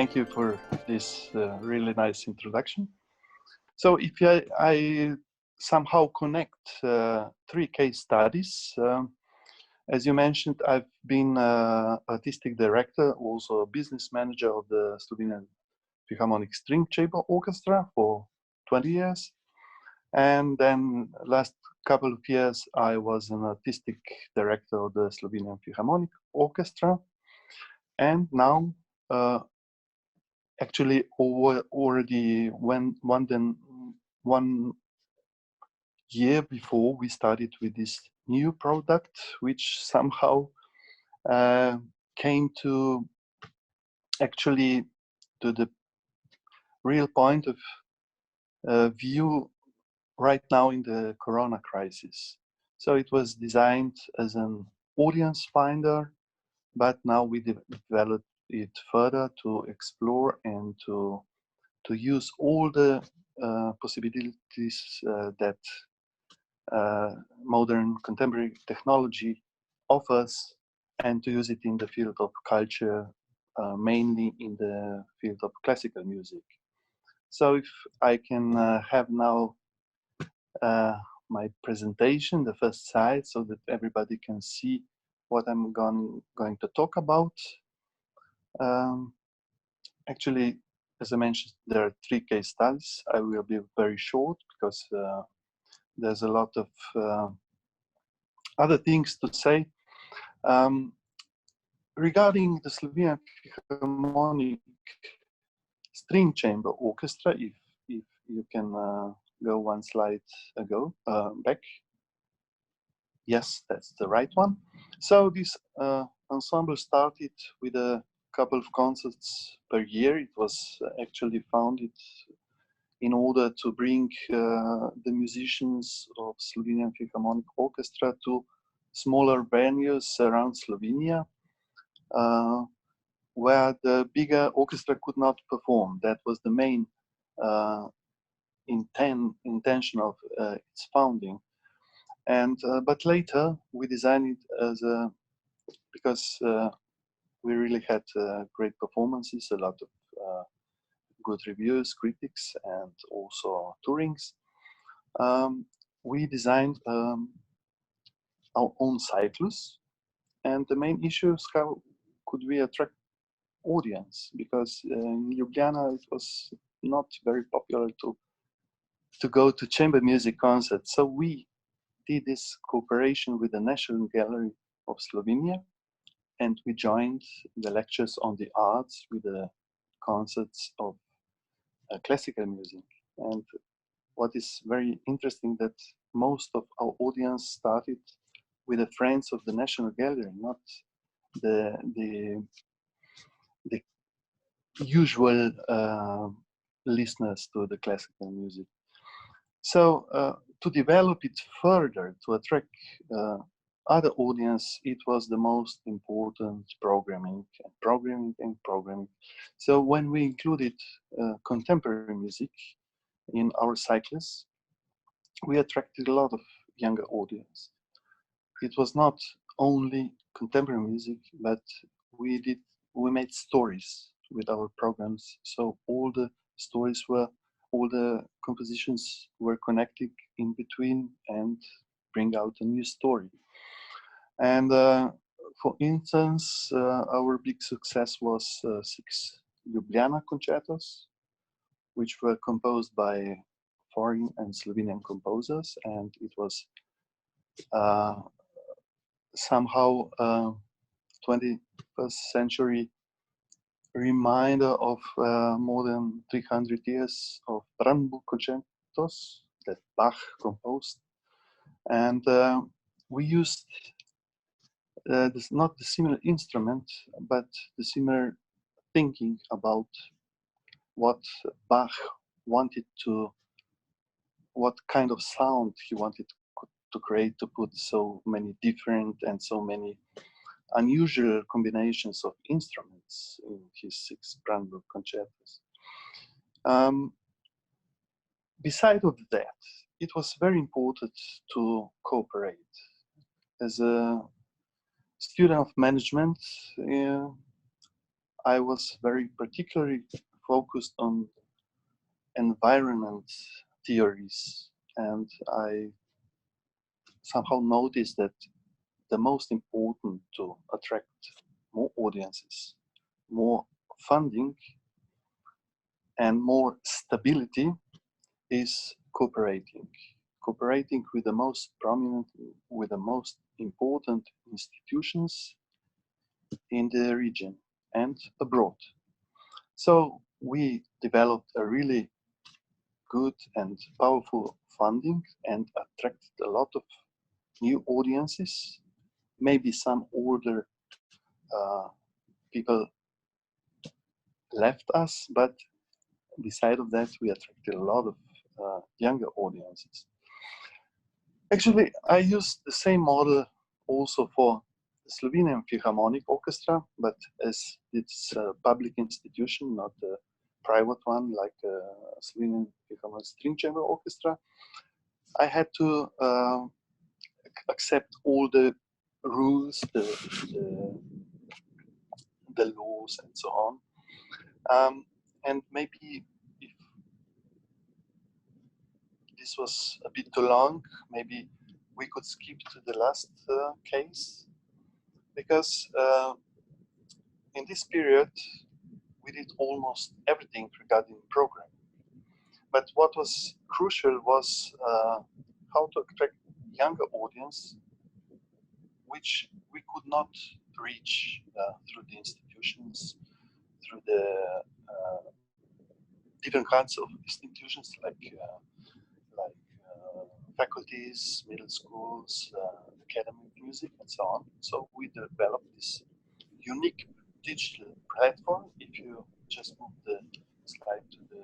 thank you for this really nice introduction. So if I somehow connect three case studies, as you mentioned, I've been artistic director, also a business manager of the Slovenian Philharmonic String Chamber Orchestra for 20 years. And then last couple of years, I was an artistic director of the Slovenian Philharmonic Orchestra. And now, actually, already one year before, we started with this new product, which somehow came to actually to the real point of view right now in the Corona crisis. So it was designed as an audience finder, but now we developed it further to explore and to use all the possibilities that modern contemporary technology offers, and to use it in the field of culture, mainly in the field of classical music. So if I can have now my presentation, the first slide, so that everybody can see what I'm going to talk about. Actually, as I mentioned, there are three case studies. I will be very short because there's a lot of other things to say. Regarding the Slovenian Philharmonic String Chamber Orchestra, if you can go one slide back. Yes, that's the right one. So this ensemble started with a couple of concerts per year. It was actually founded in order to bring the musicians of Slovenian Philharmonic Orchestra to smaller venues around Slovenia, where the bigger orchestra could not perform. That was the main intention of its founding. And but later we designed it as because we really had great performances, a lot of good reviews, critics, and also tourings. We designed our own cyclus, and the main issue is how could we attract audience, because in Ljubljana it was not very popular to go to chamber music concerts. So we did this cooperation with the National Gallery of Slovenia, and we joined the lectures on the arts with the concerts of classical music. And what is very interesting, that most of our audience started with the friends of the National Gallery, not the usual listeners to the classical music. So to develop it further, to attract other audience, it was the most important programming. So when we included contemporary music in our cycles, we attracted a lot of younger audience. It was not only contemporary music, but we made stories with our programs. So all the compositions were connected in between and bring out a new story. And for instance, our big success was 6 Ljubljana concertos, which were composed by foreign and Slovenian composers, and it was somehow 21st century reminder of more than 300 years of Brandenburg concertos that Bach composed. And we used not the similar instrument, but the similar thinking about what Bach wanted to, what kind of sound he wanted to create, to put so many different and so many unusual combinations of instruments in his 6 Brandenburg concertos. Beside of that, it was very important to cooperate. As a student of management, I was very particularly focused on environment theories, and I somehow noticed that the most important to attract more audiences, more funding, and more stability is cooperating. Cooperating with the most prominent, with the most important institutions in the region and abroad. So we developed a really good and powerful funding and attracted a lot of new audiences. Maybe some older people left us, but beside of that, we attracted a lot of younger audiences. Actually, I used the same model also for the Slovenian Philharmonic Orchestra, but as it's a public institution, not a private one like Slovenian Philharmonic String Chamber Orchestra, I had to accept all the rules, the laws, and so on. And maybe if this was a bit too long, maybe we could skip to the last case, because in this period we did almost everything regarding programming. But what was crucial was how to attract younger audience, which we could not reach through the institutions, through the different kinds of institutions like faculties, middle schools, academy of music, and so on. So we developed this unique digital platform. If you just move the slide to the,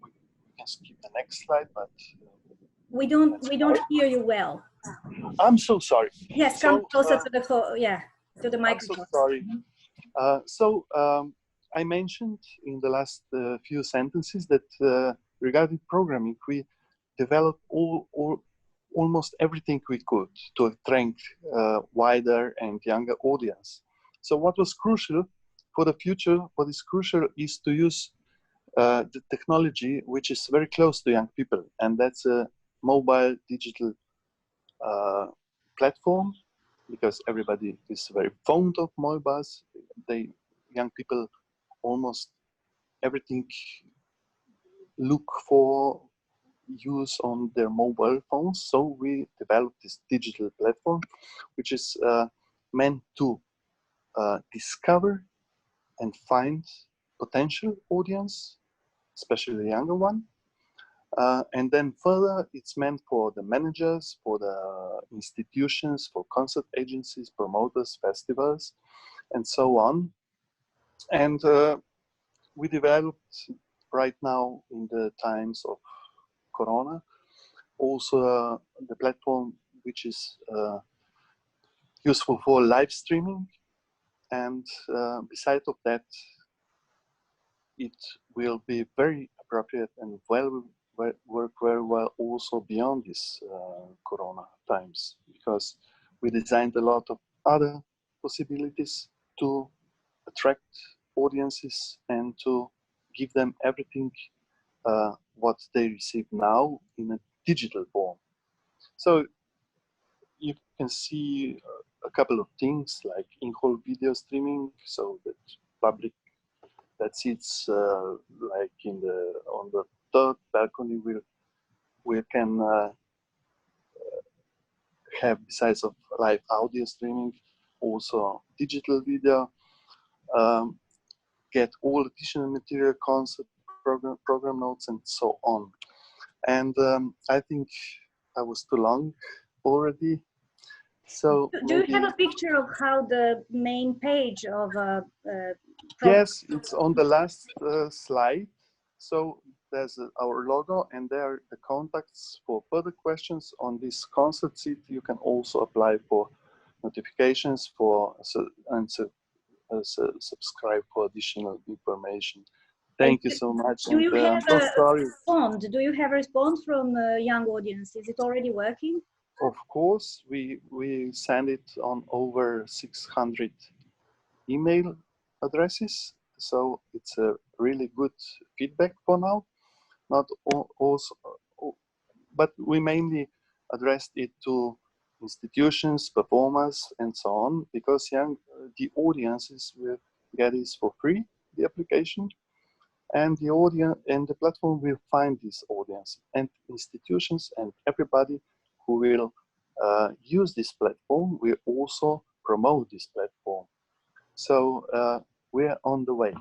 we can skip the next slide, but we don't hear you well. I'm so sorry. Yes, come closer to the phone. Yeah, to the microphone. I'm so sorry. I mentioned in the last few sentences that regarding programming, we developed almost everything we could to attract wider and younger audience. So what was crucial for the future, what is crucial is to use the technology which is very close to young people, and that's a mobile digital platform, because everybody is very fond of mobiles. Young people almost everything look for use on their mobile phones. So we developed this digital platform, which is meant to discover and find potential audience, especially the younger one. And then further, it's meant for the managers, for the institutions, for concert agencies, promoters, festivals, and so on. And we developed right now in the times of Corona, also the platform which is useful for live streaming. And beside of that, it will be very appropriate and work very well also beyond this Corona times, because we designed a lot of other possibilities to attract audiences and to give them everything what they receive now in a digital form. So you can see a couple of things like in-hall video streaming, so that public that sits like on the third balcony we can have, besides of live audio streaming, also digital video, get all additional material, concept, program notes, and so on. And I think I was too long already. So do you have a picture of how the main page of yes, it's on the last slide. So there's our logo, and there are the contacts for further questions. On this concert sheet, you can also apply for notifications and subscribe for additional information. Thank you so much. Do you have a response? Do you have a response from young audience? Is it already working? Of course, we send it on over 600 email addresses. So it's a really good feedback for now. Not also, but we mainly addressed it to institutions, performers, and so on, because the audiences will get this for free, the application, and the audience and the platform will find this audience and institutions, and everybody who will use this platform will also promote this platform. So we're on the way.